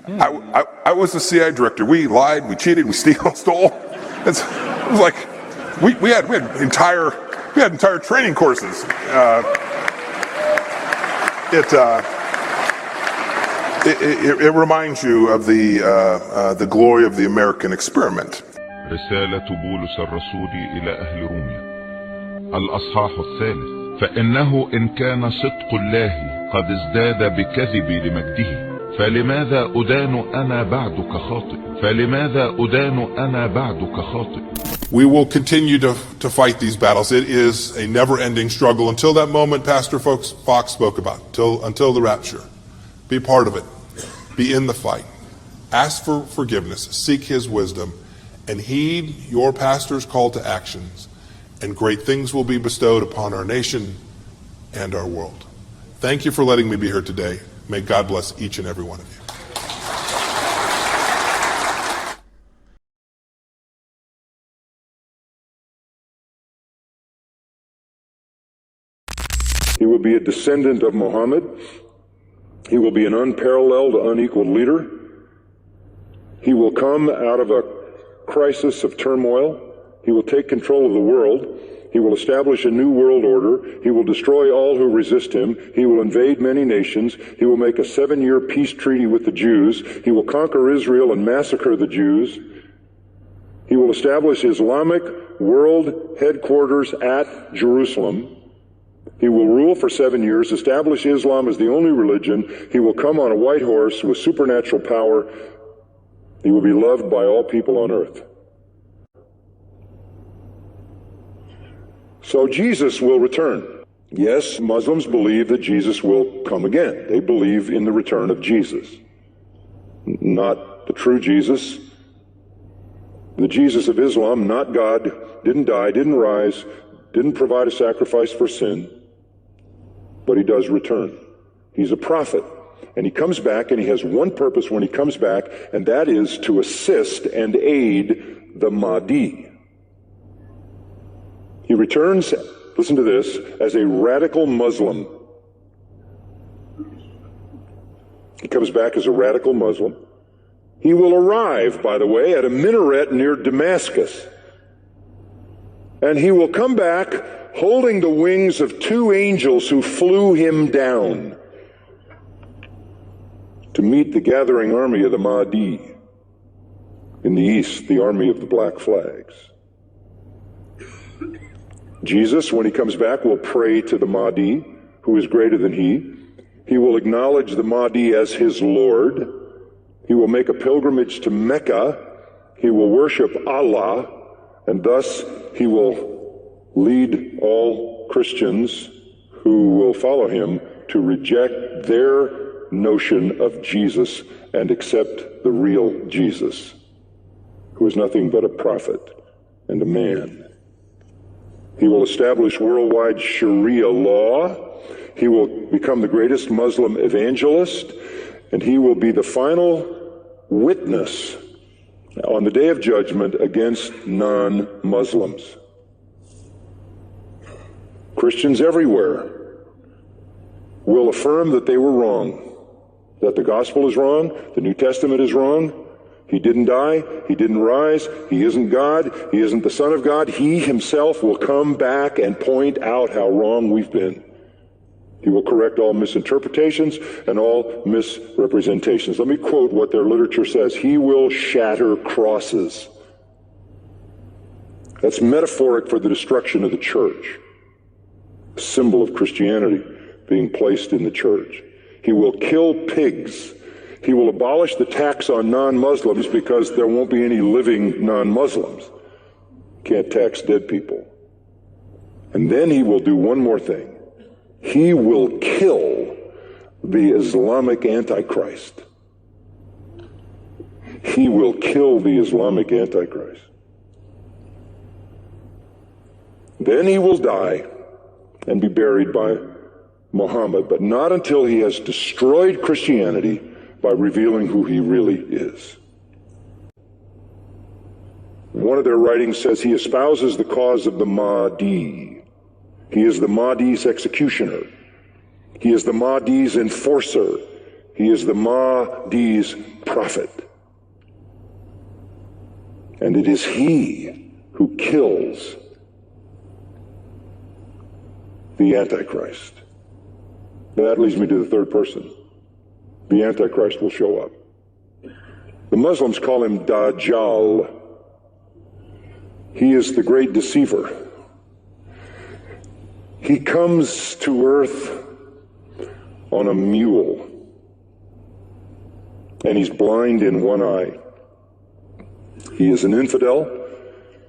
I was the CIA director. We lied, we cheated, we stole. It was like we had entire training courses. It reminds you of the glory of the American experiment. رسالة بولس الرسول إلى أهل روميا الأصحاح 3. فإنه إن كان صدق الله قد ازداد بكذبي لمجده فلماذا أدان أنا بعدك خاطئ. We will continue to fight these battles. It is a never-ending struggle until that moment Pastor Fox spoke about, until the rapture. Be part of it. Be in the fight. Ask for forgiveness. Seek his wisdom. And heed your pastor's call to actions. And great things will be bestowed upon our nation and our world. Thank you for letting me be here today. May God bless each and every one of you. He will be a descendant of Muhammad. He will be an unparalleled, unequaled leader. He will come out of a crisis of turmoil. He will take control of the world. He will establish a new world order. He will destroy all who resist him. He will invade many nations. He will make a 7-year peace treaty with the Jews. He will conquer Israel and massacre the Jews. He will establish Islamic world headquarters at Jerusalem. He will rule for 7 years, establish Islam as the only religion. He will come on a white horse with supernatural power. He will be loved by all people on earth. So Jesus will return. Yes, Muslims believe that Jesus will come again. They believe in the return of Jesus. Not the true Jesus. The Jesus of Islam, not God, didn't die, didn't rise, didn't provide a sacrifice for sin, but he does return. He's a prophet, and he comes back, and he has one purpose when he comes back, and that is to assist and aid the Mahdi. He returns, listen to this, as a radical Muslim. He comes back as a radical Muslim. He will arrive, by the way, at a minaret near Damascus. And he will come back holding the wings of 2 angels who flew him down to meet the gathering army of the Mahdi. In the east, the army of the black flags. Jesus, when he comes back, will pray to the Mahdi, who is greater than he. He will acknowledge the Mahdi as his Lord. He will make a pilgrimage to Mecca. He will worship Allah, and thus he will lead all Christians who will follow him to reject their notion of Jesus and accept the real Jesus, who is nothing but a prophet and a man. He will establish worldwide Sharia law. He will become the greatest Muslim evangelist, and he will be the final witness on the day of judgment against non-Muslims. Christians everywhere will affirm that they were wrong, that the gospel is wrong, the New Testament is wrong. He didn't die, he didn't rise, he isn't God, he isn't the Son of God. He himself will come back and point out how wrong we've been. He will correct all misinterpretations and all misrepresentations. Let me quote what their literature says. He will shatter crosses. That's metaphoric for the destruction of the church, a symbol of Christianity being placed in the church. He will kill pigs. He will abolish the tax on non-Muslims because there won't be any living non-Muslims. Can't tax dead people. And then he will do one more thing. He will kill the Islamic Antichrist. He will kill the Islamic Antichrist. Then he will die and be buried by Muhammad, but not until he has destroyed Christianity by revealing who he really is. One of their writings says he espouses the cause of the Mahdi. He is the Mahdi's executioner. He is the Mahdi's enforcer. He is the Mahdi's prophet. And it is he who kills the Antichrist. Now that leads me to the third person. The Antichrist will show up. The Muslims call him Dajjal. He is the great deceiver. He comes to earth on a mule, and he's blind in one eye. He is an infidel.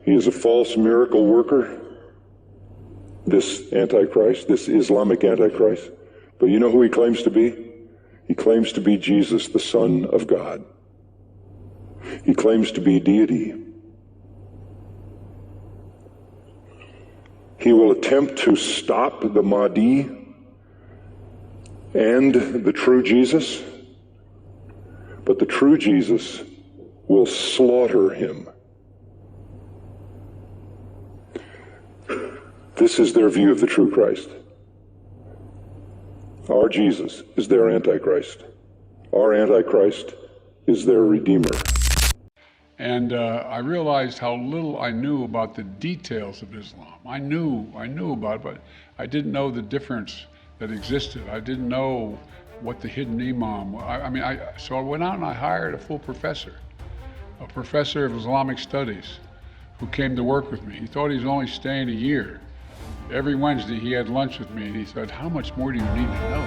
He is a false miracle worker, this Antichrist, this Islamic Antichrist. But you know who he claims to be? He claims to be Jesus, the Son of God. He claims to be deity. He will attempt to stop the Mahdi and the true Jesus, but the true Jesus will slaughter him. This is their view of the true Christ. Our Jesus is their Antichrist. Our Antichrist is their Redeemer. And I realized how little I knew about the details of Islam. I knew about it, but I didn't know the difference that existed. I didn't know what the hidden imam was. So I went out and I hired a full professor, a professor of Islamic studies, who came to work with me. He thought he was only staying a year. Every Wednesday he had lunch with me and he said, "How much more do you need to know?"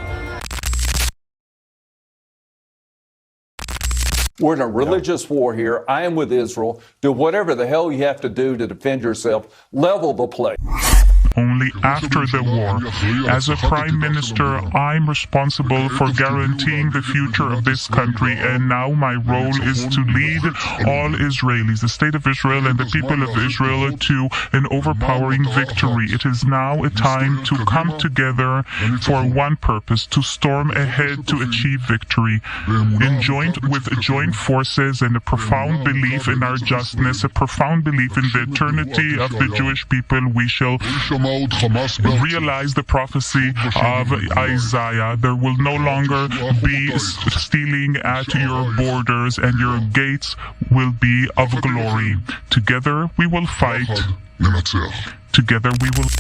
We're in a religious war here. I am with Israel. Do whatever the hell you have to do to defend yourself. Level the place. Only after the war. As a prime minister, I'm responsible for guaranteeing the future of this country, and now my role is to lead all Israelis, the state of Israel and the people of Israel, to an overpowering victory. It is now a time to come together for one purpose, to storm ahead to achieve victory. With joint forces and a profound belief in our justness, a profound belief in the eternity of the Jewish people, we shall realize the prophecy of Isaiah. There will no longer be stealing at your borders, and your gates will be of glory. Together we will fight. Together we will